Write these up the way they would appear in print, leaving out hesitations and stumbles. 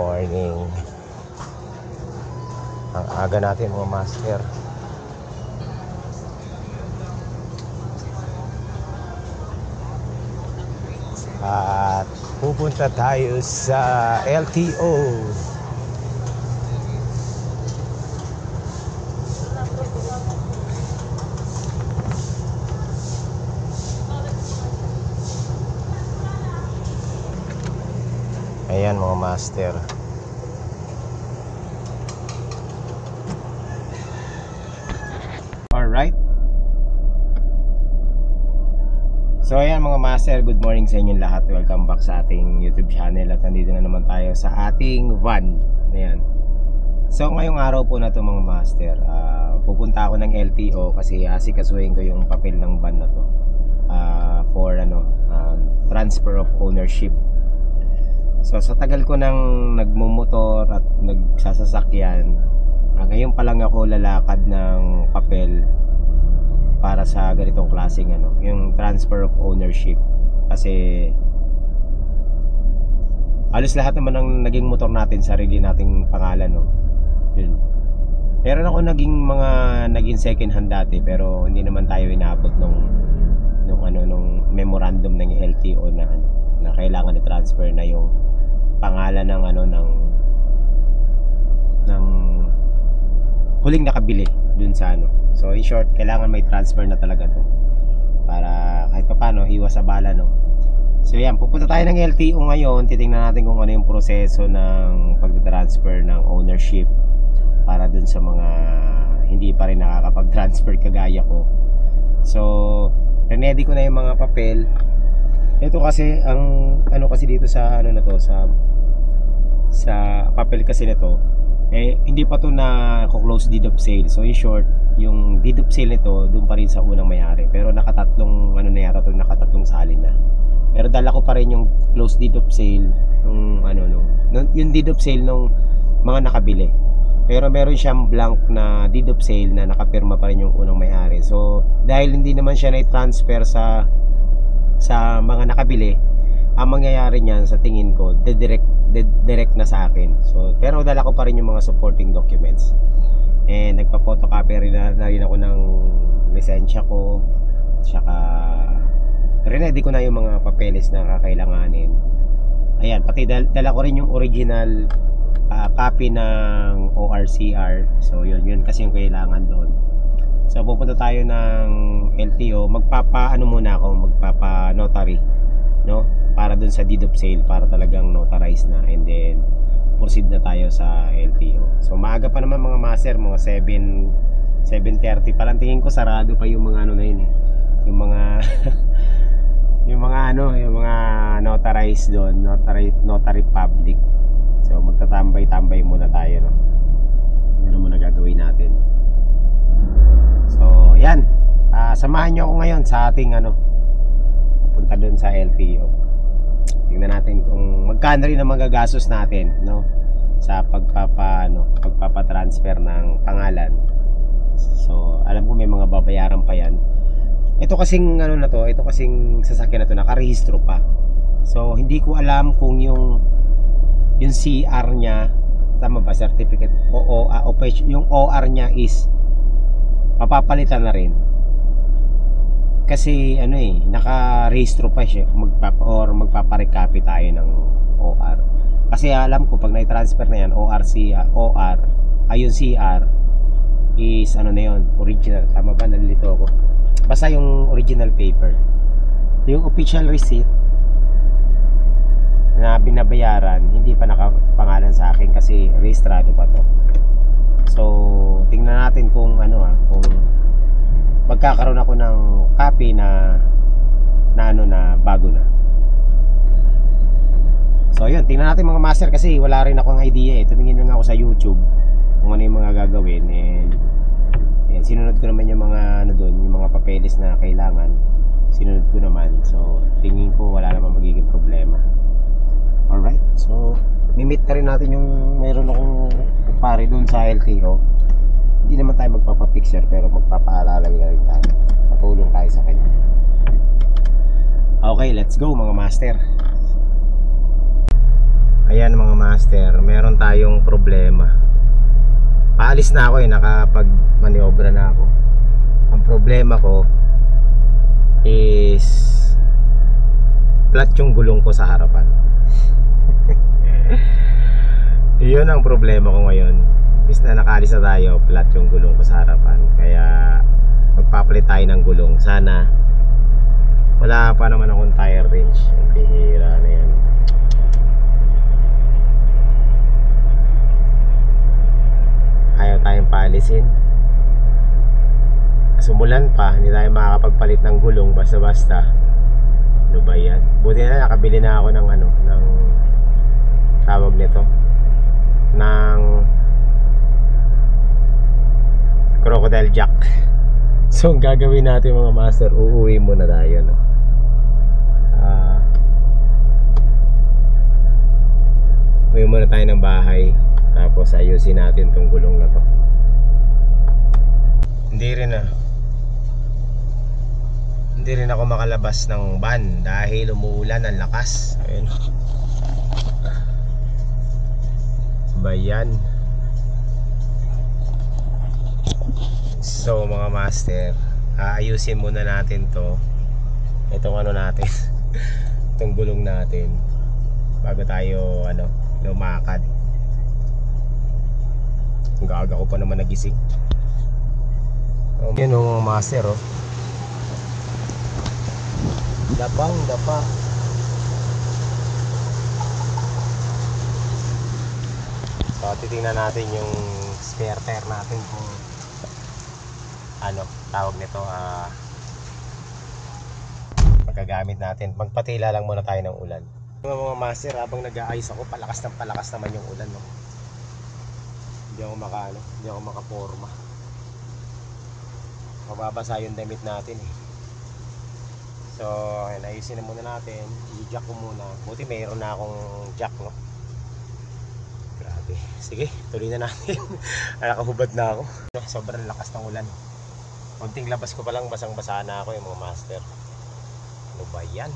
morning. Ang aga natin mga master. At pupunta tayo sa LTO. Ayan mga master. Alright. So ayan mga master, good morning sa inyong lahat. Welcome back sa ating YouTube channel. At nandito na naman tayo sa ating van. Ayan. So ngayong araw po na to mga master, pupunta ako ng LTO kasi asikasuhin ko yung papel ng van na to for transfer of ownership. So sa tagal ko nang nagmumotor at nagsasasakyan, ngayon pa lang ako lalakad ng papel para sa ganitong klaseng yung transfer of ownership. Kasi halos lahat naman ng naging motor natin sarili nating pangalan, no. Yun. Meron ako naging second hand dati, pero hindi naman tayo inabot nung memorandum ng LTO na kailangan i-transfer na yung pangalan ng huling nakabili dun sa So in short, kailangan may transfer na talaga to para kahit pa paano iwas abala, no. So yan, pupunta tayo ng LTO ngayon. Titingnan natin kung ano yung proseso ng pagta-transfer ng ownership para dun sa mga hindi pa rin nakakapag-transfer kagaya ko. So ready ko na yung mga papel. Ito kasi ang kasi dito sa sa papel kasi nito, hindi pa to na close deed of sale. So in short, yung deed of sale nito doon pa rin sa unang may-ari, pero nakatatlong nakatatlong salin na. Pero dala ko pa rin yung close deed of sale yung deed of sale nung mga nakabili. Pero meron siyang blank na deed of sale na nakapirma pa rin yung unang may-ari. So dahil hindi naman siya na-transfer sa mga nakabili, ang mangyayari niyan sa tingin ko direct na sa akin. So pero dala ko pa rin yung mga supporting documents. And nagpa-photocopy rin ako ng lisensya ko. Tsaka ready ko na yung mga papeles na kakailanganin. Ayan, pati dala ko rin yung original copy ng ORCR. So yun kasi yung kailangan doon. So pupunta tayo ng LTO, magpapa-notary, no? Para dun sa deed of sale, para talagang notarize na, and then proceed na tayo sa LTO. So maaga pa naman mga master, mga 7:30 pa lang. Tingin ko sarado pa yung mga na yun yung mga yung mga notarize doon, notary public. So magtatambay-tambay muna tayo, no? Ano muna gagawin natin. So yan, samahan nyo ako ngayon sa ating punta doon sa LTO. Tingnan natin kung magkano rin ang magagastos natin, no, sa pagpapa-transfer ng pangalan. So alam ko may mga babayaran pa yan. Ito kasing ito kasing sasakyan na to nakarehistro pa. So hindi ko alam kung yung CR niya, tama ba, certificate o yung OR niya is mapapalitan na rin. Kasi naka-rehistro pa siya, magpapa-recopy tayo ng OR. Kasi alam ko pag na-transfer na yan, yung CR is na yun, original. Tama ba? Nalilito ako. Basta yung original paper. Yung official receipt na binabayaran, hindi pa nakapangalan sa akin kasi rehistrado pa to. So tingnan natin kung kung magkakaroon ako ng copy na bago na. So yun, tingnan natin mga master, kasi wala rin akong idea tumingin lang ako sa YouTube kung ano yung mga gagawin, and sinunod ko naman yung mga doon, yung mga papeles na kailangan, sinunod ko naman. So tingin ko wala namang magiging problema. Alright, so mimit na rin natin yung meron akong pare doon sa LTO. Hindi naman tayo magpapapicture, pero magpapaalala rin tayo, patulong tayo sa kanya. Okay, let's go mga master. Ayan mga master, meron tayong problema. Paalis na ako nakapag maniobra na ako. Ang problema ko is flat yung gulong ko sa harapan. Yun ang problema ko ngayon. Is na nakaalis na tayo, flat yung gulong ko sa harapan. Kaya magpapalit tayo ng gulong. Sana wala pa naman akong tire wrench. Ang bihira na yan. Ayaw tayong paalisin. Sumulan pa, hindi tayo makakapagpalit ng gulong basta-basta. Ano ba yan? Buti na nakabili na ako ng ng tawag nito, ng crocodile jack. So ang gagawin natin mga master, uuwi muna tayo, no? Uwi muna tayo ng bahay, tapos ayusin natin tong gulong na to. Hindi rin ako makalabas ng van dahil umuulan ang lakas. Ayun. Bayan. So mga master, ayusin muna natin to. Itong natin. Itong gulong natin bago tayo lumakad. Ang gaga ko pa naman nagising. Yan mga master, oh. Dapang dapa. So titingnan natin yung spare tire natin kung tawag nito, magagamit natin. Magpatila lang muna tayo ng ulan. Mga master, habang nag-aayos ako, palakas naman yung ulan, no? Hindi ako makaporma. Mababasa yung damit natin, eh. So, ayusin na muna natin. I-jack ko muna. Buti mayroon na akong jack, no? Grabe. Sige, tuloy na natin. Nakahubad na ako. Sobrang lakas ng ulan. Konting labas ko pa lang, basang-basa na ako, yung mga master. Ano ba yan?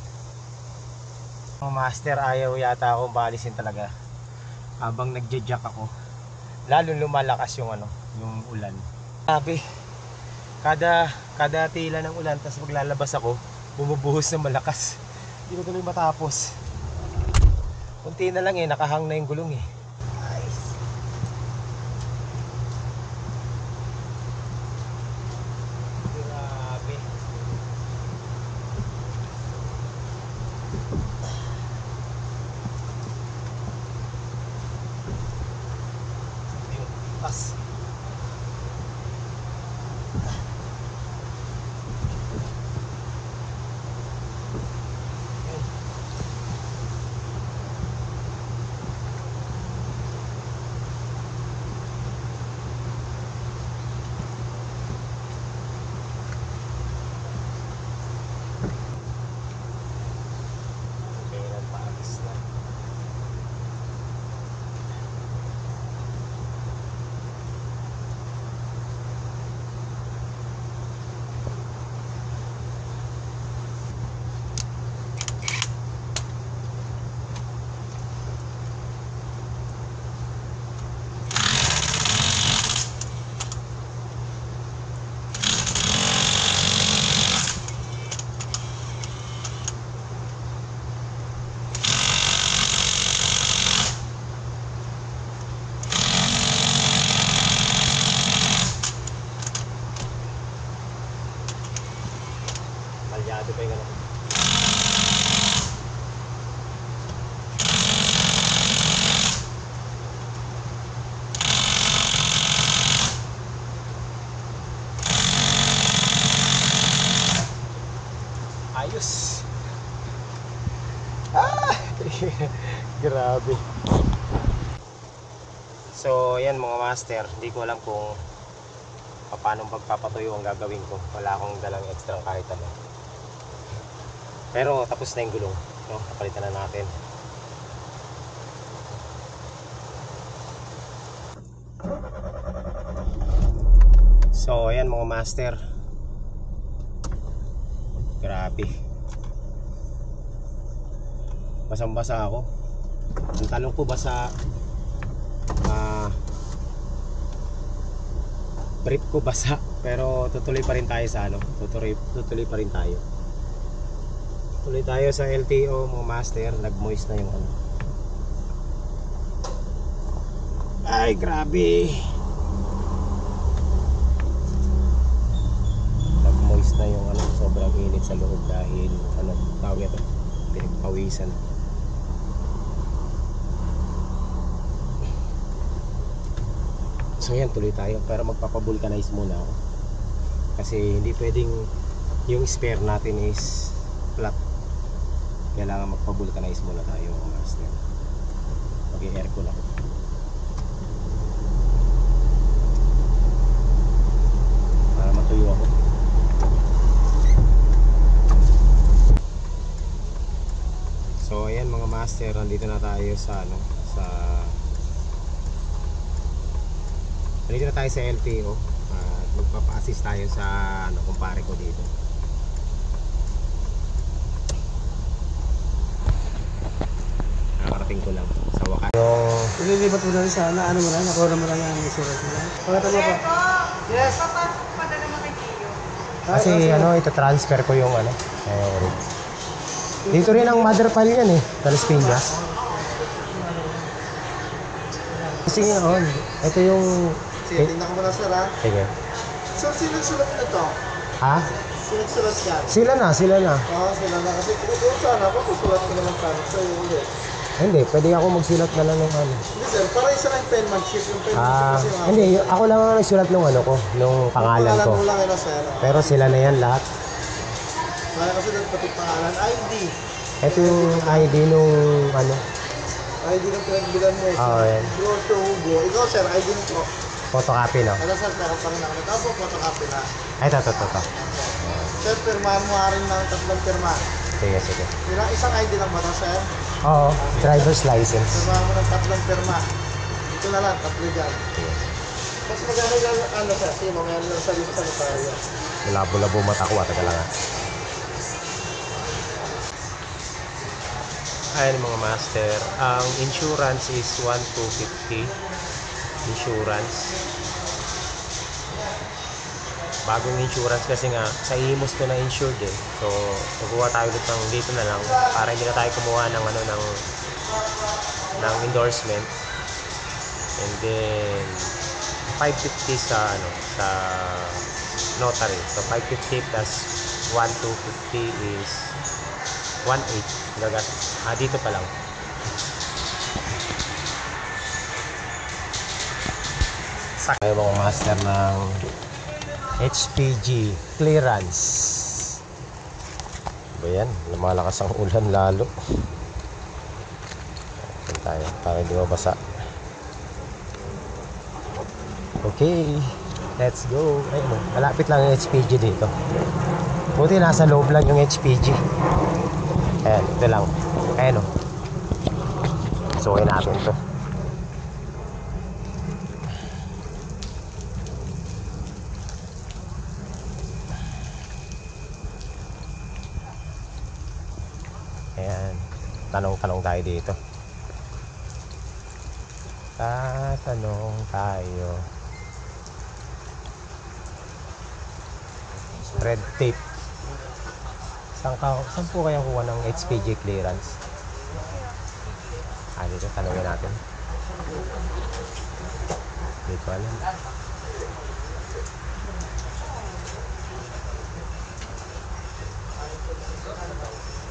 Mga master, ayaw yata akong paalisin talaga. Habang nagja-jack ako, lalo lumalakas yung yung ulan. Grabe. Kada tila ng ulan, tapos maglalabas ako, bumubuhos ng malakas. Hindi ko tuloy matapos. Kunti na lang, nakahang na yung gulong, eh. Nice. Grabe. Yung tas. Malyado pa yung ayos. Grabe. So ayan mga master, hindi ko alam kung paano pagpapatuyo ang gagawin ko. Wala akong dalang extra kahit ano. Pero tapos na yung gulong, no? Kapalitan na natin. So ayan mga master, grabe, basang basa ako. Ang talong po basa, brief ko basa, pero tutuloy pa rin tayo sa ano, tutuloy pa rin tayo. Tuloy tayo sa LTO mga master, nag-moist na yung ano. Ay, grabe. Nag-moist na yung ano, sobrang init sa loob dahil ano, tawag ito, pinagpawisan. So yan, tuloy tayo, pero magpapavulcanize muna ako. Kasi hindi pwedeng yung spare natin is flat. Kailangan magpavulcanize muna tayo mga master. Mag-i-aircon ako. Para matuyo ako. So ayan mga master, nandito na tayo sa ano, nandito na tayo sa LTO. Magpapa-assist tayo sa ano, kumpare ko dito. Nakarating ko lang sa wakas. Ililipat mo na rin sana, ano mo na, nakuha mo lang yung insurance mo lang. Pagkatama pa. Yes! Padala mo kay Gio. Kasi ano, ito transfer ko yung ano, dito rin ang mother file yan eh, Talas Piñas. Kasi ngayon, ito yung... Sige, tingnan ko muna sir ha. Sige. Sir, sinagsulat na to? Ha? Sinagsulat yan? Sila na. Oo, sila na. Kasi kung saan ako, susulat ko naman sana sa'yo ulit. Hindi, pwede ako magsulat na lang ng ano. Hindi sir, para isa lang yung penman sheet. Yung penman sheet kasi yung Hindi, ako lang ang nagsulat ng ano ko, nung pangalan ko. mo lang yun sir. Pero sila na yan lahat. Kaya kasi doon pati pangalan, ID. Ito yung ID nung ano. ID ng pinagbilan mo. Oo, yan. Grosso Hugo. Ikaw sir, ID ng pro. Photocopy, no? Ano sir, meron pa rin ako. Tapos photocopy na. Ay, ito. Sir, pirmahan mo rin ng 3 pirma. Sige. Isang ID lang ba ito sir? Oo, driver's license. Pirmahan mo ng 3 pirma. Ito na lang, 3 dyan. Mas maganda dyan, ano sir, sino, may ano lang sa lisa sa notaryo. Labo-labo mata ko, taga lang ah. Ayan mga master, ang insurance is 1,250 insurance. Bagong insurance kasi nga sa IMOS ko na insured eh. So magawa tayo ulit ng dito na lang para hindi na tayo kumuha ng ano ng endorsement. And then 550 sa ano sa notary. So 550 plus 1,250 is 1,800 gagas. Dito pa lang. Sakay mga master ng HPG clearance. Ba yan? Lumalakas ang ulan lalo. Ayan tayo para hindi mabasa. Okay, let's go. Ayun, malapit lang yung HPG dito. Buti nasa loob lang yung HPG. Ayan, ito lang. Ayan o. Sukin natin ito. Ayan. Tanong-tanong tayo dito. Tatanong tayo. Red tape. Saan po kayang kuha ng HPG clearance? Dito, tanongin natin. Dito alam.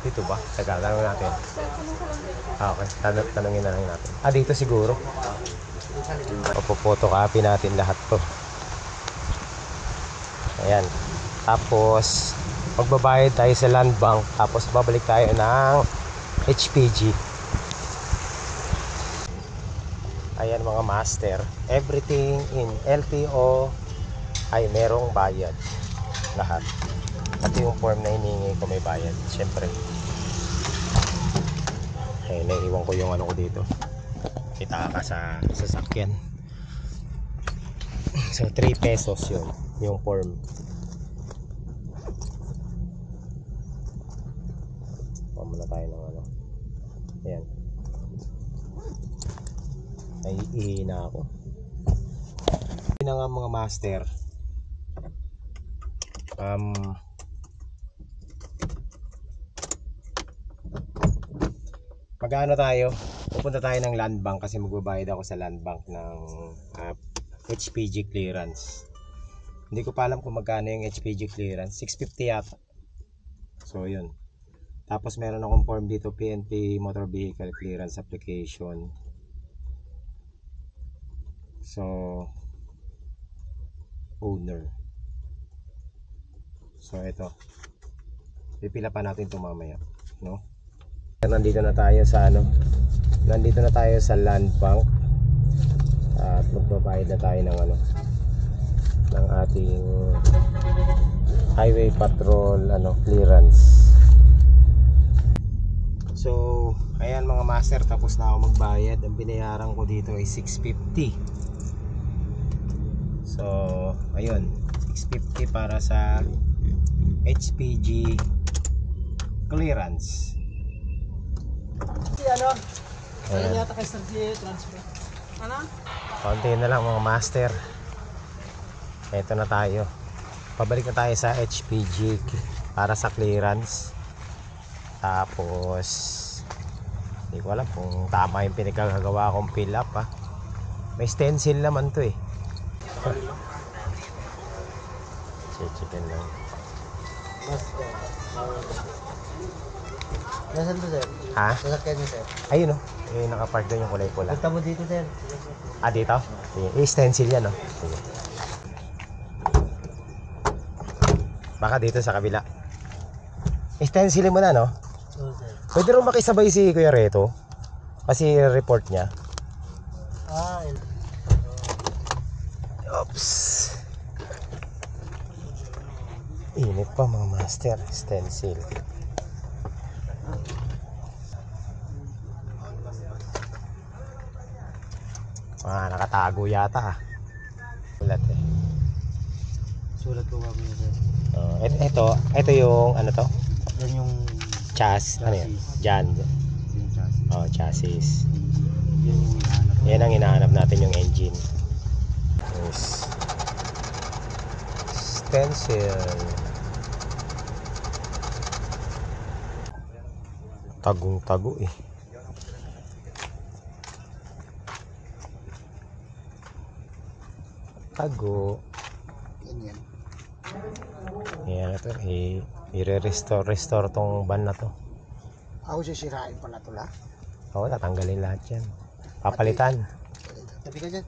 Dito ba? Teka, tanongin natin. Okay, tanongin na lang natin. Dito siguro. Photocopy natin lahat to. Ayan. Tapos magbabayad tayo sa land bank. Tapos babalik tayo ng HPG. Ayan mga master. Everything in LTO ay merong bayad. Lahat. Pati yung form na hinihingi ko may bayad. Siyempre. Ay, naiiwan ko yung ano ko dito. Kita ka sa sasakyan. So 3 pesos yun. Yung form. Muna tayo ng ano. Ayan. Ay, ihina ako. Yun na nga mga master. Mag-ano tayo? Pupunta tayo ng land bank kasi magbabayad ako sa land bank ng HPG clearance. Hindi ko pa alam kung magkano yung HPG clearance. 650 yata. So yun. Tapos meron akong form dito, PNP Motor Vehicle Clearance Application. So owner. So ito. Pipila pa natin ito mamaya, no? Nandito na tayo sa Nandito na tayo sa land bank. At magbabayad na tayo ng ng ating highway patrol clearance. So ayan mga master, tapos na ako magbayad. Ang binayaran ko dito ay 650. So ayun, 650 para sa HPG clearance. Ano yata kay Sir G transfer? Ano? Konti na lang mga master. Ito na tayo. Pabalik na tayo sa HPG para sa clearance. Tapos hindi ko alam kung tama yung pinagkagawa kong fill up ha. May stencil naman to eh. Chicken lang. Nasaan to, sir? Ha? Sasakyan niyo, sir. Ayun oh. Eh, nakapark doon yung kulay pula. Punta mo dito, sir. Ah, dito? Sige. Eh, stencil yan oh. Sige. Baka dito sa kabila. Stencilin mo na no? Oo, sir. Pwede rin makisabay si Kuya Reto. Kasi report niya. Oops. Init pa mga master. Stencil. Nakatago yata ha. Ulat eh. Sulat ko kami, sir. Ito yung to? Yan yung Chassis. Ano yan? Jan. yung chassis. Oh, chassis. Yan yung hinahanap. Yan ang hinahanap natin, yung engine. Yes. Stencil. Tagong-tago eh. Tago. Ganyan. Yan ito. I-restore tong van na to. Ako sisirain pala ito, la. Oo, tatanggalin lahat yan. Papalitan. Tabi ka dyan.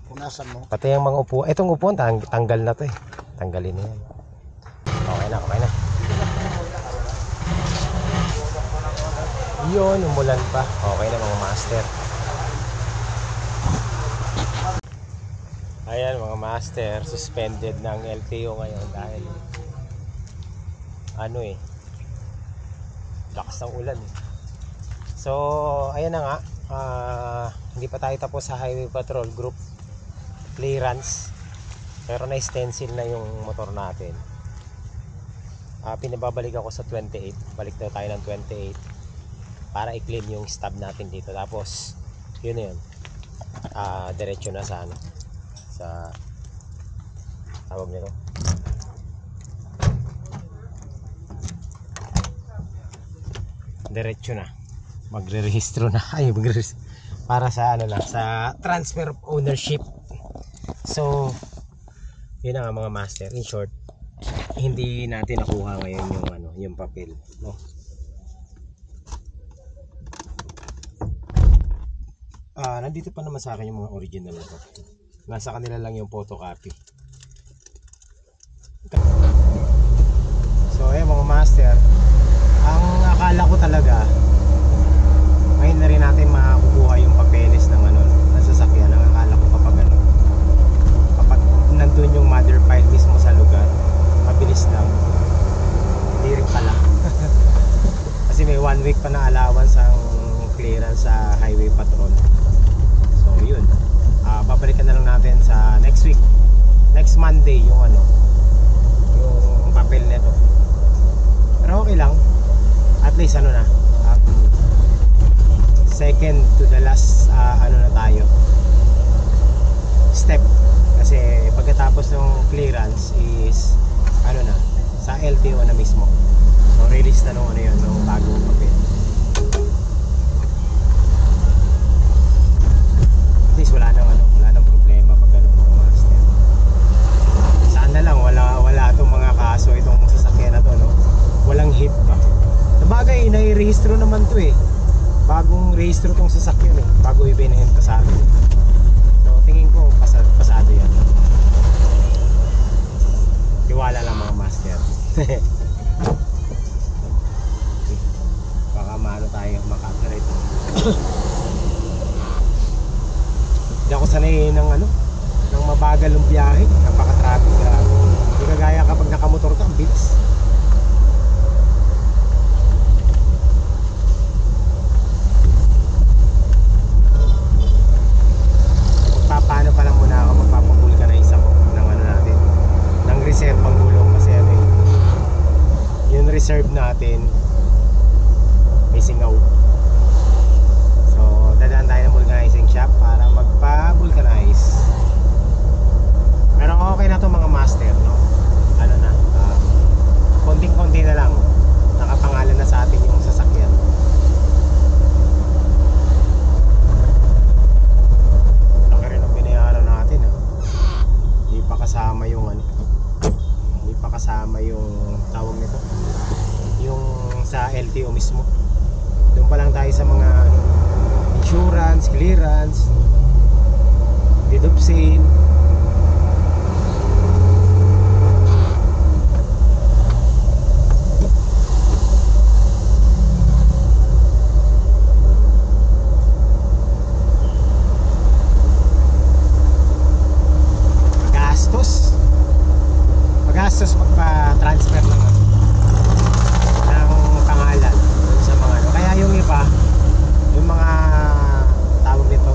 Punasan mo. Pati yung mga upuan. Itong upuan, tanggal na to eh. Tanggalin na yan. Okay na, okay na. Yun, umulan pa. Okay na mga master. Ayan mga master, suspended ng LTO ngayon dahil lakas ng ulan eh. So ayan na nga, hindi pa tayo tapos sa highway patrol group clearance, pero na-stencil na yung motor natin. Pinababalik ako sa 28, balik daw tayo ng 28 para i-clean yung stub natin dito, tapos yun na yun, diretso na sa sa tawag nito, diretso na, magre-rehistro na para sa sa transfer of ownership. So yun na nga mga master, in short, hindi natin nakuha ngayon yung yung papel, no? Nandito pa naman sa akin yung mga original na to. Nasa kanila lang yung photocopy. So ayan mga master, ang akala ko talaga ngayon na rin natin makukuha yung papeles ng ng sasakyan. Ang akala ko kapag nandun yung mother file mismo sa lugar, mabilis lang. Hindi rin pala. Kasi may 1 week pa na allowance ang clearance sa highway patrol. So yun, babalikan na lang natin sa next week, next Monday yung yung papel nito. Pero okay lang, at least na second to the last na tayo, clearance is ano na, sa LTO na mismo. So release na nung ano yun, nung bagong papel. At least wala nang problema pag ano mga master. Sana lang wala itong mga kaso itong sasakyan na to, no? Walang hit ba? Sabagay, nai-rehistro naman to eh. Bagong rehistro tong sasakyan eh, bago ibinenta sa atin. So tingin ko pasado yan. Tiwala lang mga master. Baka maano tayo, maka-copyright. Hindi ako sanay ng mabagal ng biyahe. Napaka-traffic, grabe. Hindi kagaya kapag nakamotor ka, ang bilis. Magpapano pa lang muna ako, magpapavulcanize ako ng ano natin, ng reserve pang gulong kasi yung reserve natin may singaw. So dadaan tayo ng vulcanizing shop para magpa-vulcanize. Pero okay na to mga master, no? Ano na, konting-konti na lang, nakapangalan na sa atin yung sasakyan. Laki rin ang binayaran natin, ha? Hindi pa kasama yung hindi pa kasama yung tawag nito, yung sa LTO mismo. Doon pa lang tayo sa mga insurance, clearance, deed of sale. Magastos magpa-transfer ng pangalan sa mga kaya yung iba, yung mga tawag nito,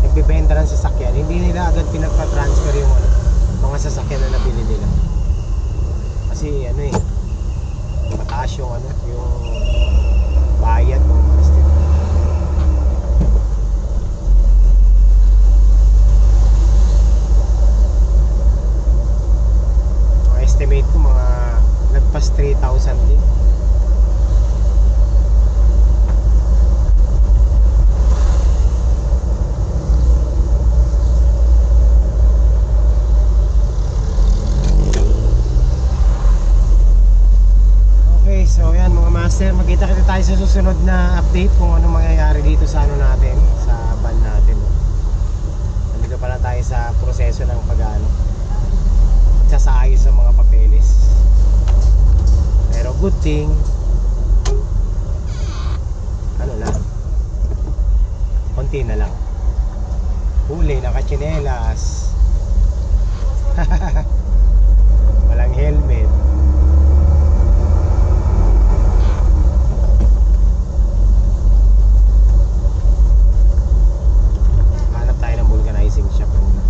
nagbebenta ng sasakyan, hindi nila agad pinagpa-transfer yung mga sasakyan na nabili nila. Kasi mataas yung yung bayad ng master. Estimate ko mga nagpas 3,000 din. Okay, so yan mga master, magkita-kita tayo sa susunod na update kung ano mangyayari dito sa natin, sa van natin. Nandito pa lang tayo sa proseso ng sasaayos sa mga papeles. Pero good thing, konti na lang. Huli, nakachinelas. Walang helmet. Hanap tayo ng vulcanizing shop muna.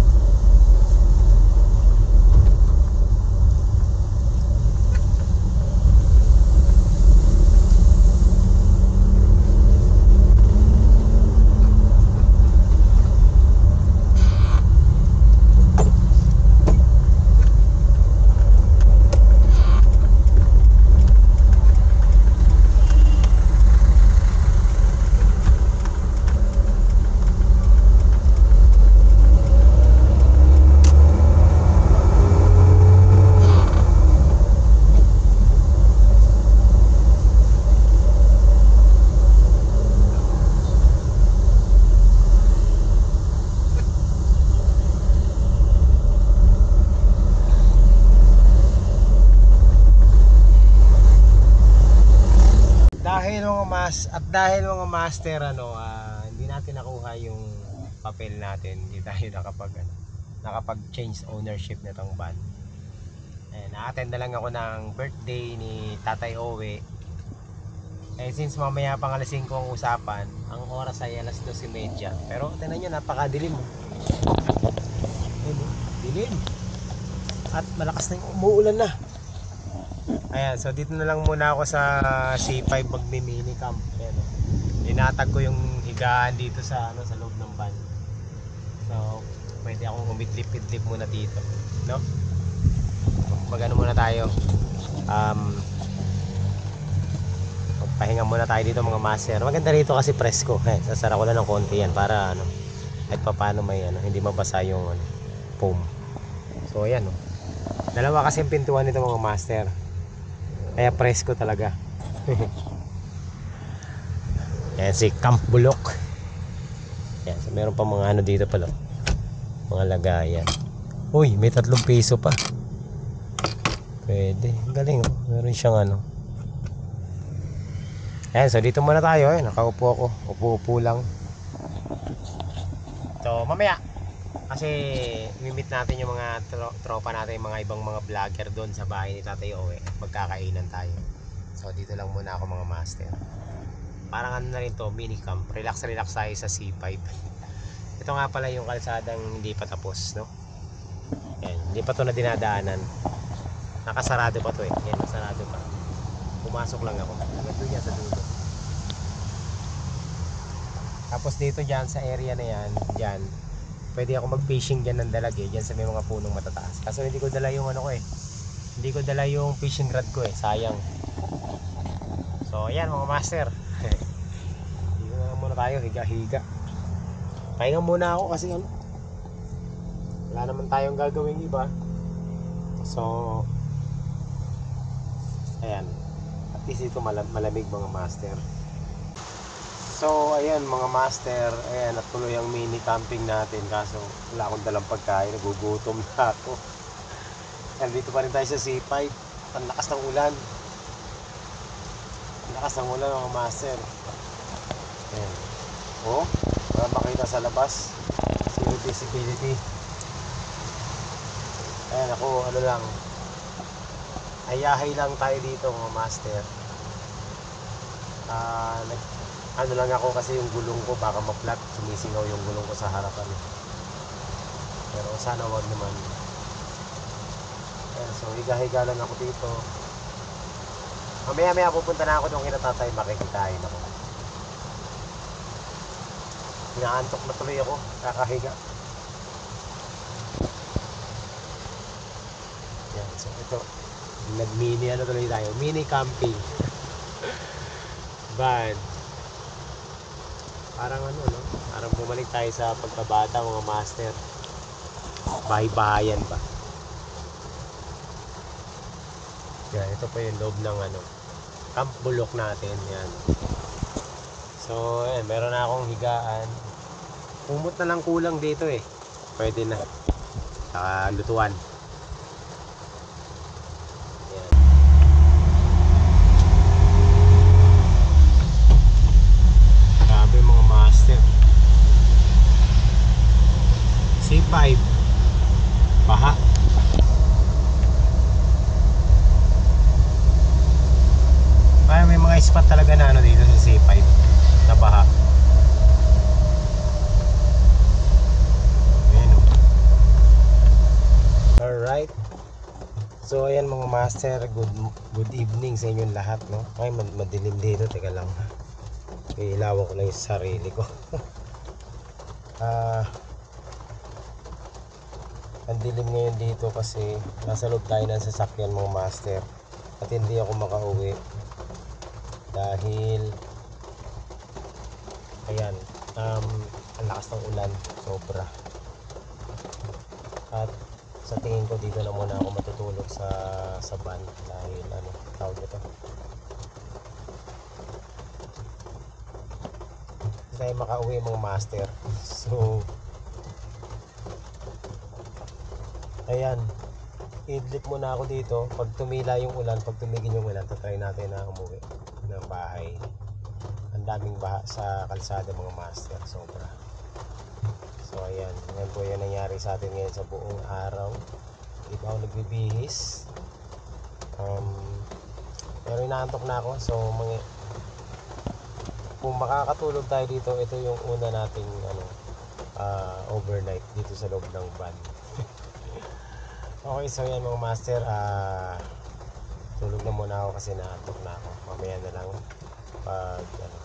Dahil mga master hindi natin nakuha yung papel natin, hindi tayo nakapag-change ownership nitong van. Na-attend na lang ako ng birthday ni Tatay Owe. Since mamaya pang alas 5 ang usapan, ang oras ay alas 12:30. Pero tingnan nyo, napakadilim. Dilim. At malakas na yung umuulan na. Ayan, so dito na lang muna ako sa C5 magmi-mini camp. Ayan, linatag ko yung higaan dito sa loob ng van. So pwede akong umidlip-idlip muna dito, no? Mag-ano muna tayo. Magpahinga muna tayo dito mga master. Maganda rito kasi presko. Sasara ko lang ng konti yan para ano, kahit pa paano may ano, hindi mabasa yung ano, foam. So ayan, oh. Dalawa kasi yung pintuan nito mga master. Kaya presko talaga. Yan si Camp Bulok. Yan, so meron pa mga ano dito pala. Mga lagayan. Uy, may 3 piso pa. Pwede. Galing, oh. Meron siyang ano. Ayan, so dito muna tayo. Nakaupo ako. Upo-upo lang. So, mamaya. Kasi, mimit natin yung mga tropa natin, yung mga ibang mga vlogger doon sa bahay ni Tatay Owe. Magkakainan tayo. So, dito lang muna ako mga master. Parang ano na rin to, mini camp. Relax tayo sa C5. Ito nga pala yung kalsadang hindi pa tapos, no? Yan, hindi pa to na dinadaanan. Nakasarado pa to eh. Yan, nasarado pa. Pumasok lang ako. Hanggang doon yan sa dulo. Tapos dito dyan sa area na yan, dyan, pwede ako mag-fishing dyan ng dalag eh. Dyan sa may mga punong matataas. Kaso hindi ko dala yung ano ko eh. Hindi ko dala yung fishing rod ko eh. Sayang. So ayan mga master. Dito na muna tayo. Higa-higa. Pahinga muna ako kasi ano, wala naman tayong gagawing iba. So ayan, at least ito malamig mga master. So ayan mga master, ayan natuloy ang mini camping natin. Kaso wala akong dalang pagkain, nagugutom na ako. Nandito pa rin tayo sa C5. Ang lakas ng ulan. Ang lakas ng ulan mga master. Ayan. Oh, para makita sa labas. Zero visibility. Ayan ako, ano lang, ayahay lang tayo dito mga master. Ano lang ako kasi yung gulong ko baka ma-flat, sumisingaw yung gulong ko sa harapan. Pero sana wag naman. Ayan, so higa-higa lang ako dito. Mamaya pupunta na ako doon kina Tatay, makikitain ako. Inaantok na tuloy ako, kakahiga. Yan, so ito, nag-mini ano tuloy tayo, mini camping. Van. Parang ano no, parang bumalik tayo sa pagkabata mga master. Bahay-bahayan ba. Yan, ito pa yung loob ng ano, Camp Bulok natin, yan. So, ayan, meron na akong higaan. Kumot na lang kulang dito eh. Pwede na. Saka lutuan. Ayan. Grabe mga master. C5. Baha. Kaya may mga spot talaga na ano dito sa C5 na baha. Alright. So ayan mga master, good evening sa inyong lahat, no? Ay madilim dito, teka lang. Ilawan ko lang yung sarili ko. Ang dilim ngayon dito kasi nasa loob tayo ng sasakyan mga master. At hindi ako makauwi dahil ayan, ang lakas ng ulan, sobra. At sa tingin ko dito na muna ako matutulog sa van dahil ano, tawag nito, hindi tayo makauwi mga master. So ayan, idlip muna ako dito. Pag tumila yung ulan, pag tumigil yung ulan, tatry natin na umuwi ng bahay. Ang daming baha sa kalsada mga master, sobra. So ayan, yan po yung nangyari sa atin ngayon sa buong araw. Hindi pa ako nagbibihis. Pero inaantok na ako. So kung makakatulog tayo dito, ito yung una nating ano, overnight dito sa loob ng van. Okay, so yan mga master, tulog na muna ako kasi naantok na ako. Mamaya na lang pag ano,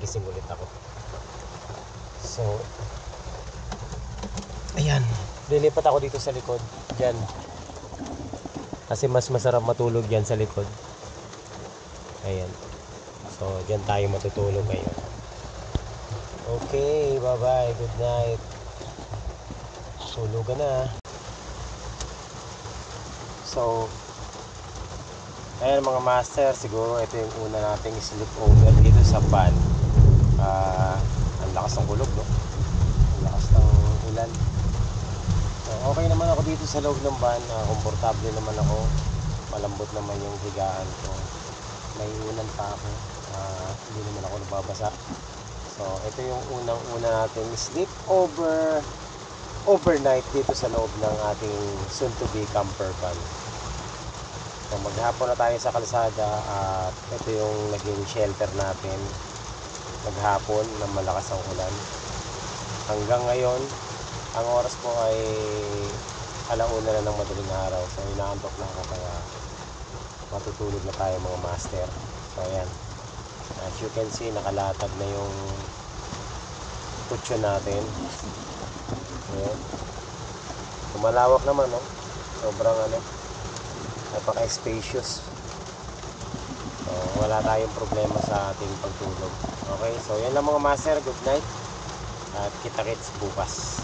gising ulit ako. So ayan, lilipat ako dito sa likod dyan. Kasi mas masarap matulog yan sa likod. Ayan. So, dyan tayo matutulog ngayon. Okay, bye-bye. Good night. Tulog ka na. So, ayan mga master, siguro ito yung una nating sleepover dito sa van. Ang lakas ng kulog, no? Ang lakas ng ulan. So, okay naman ako dito sa loob ng van. Komportable naman ako. Malambot naman yung higaan ko. May ulan pa ako. Hindi naman ako nababasa. So, ito yung unang-una nating sleepover overnight dito sa loob ng ating soon-to-be camper van. So, maghapon na tayo sa kalsada at ito yung naging shelter natin maghapon na malakas ang ulan. Hanggang ngayon, ang oras po ay 1:00 na ng madaling araw. So, inaantok na ako kaya matutulog na tayo mga master. So, ayan. As you can see, nakalatag na yung kutsyon natin. Ayan. Malawak naman, no? Sobrang napaka-spacious. So, wala tayong problema sa ating pagtulog. Okay, so yan lang mga master. Good night. At kita-kits bukas.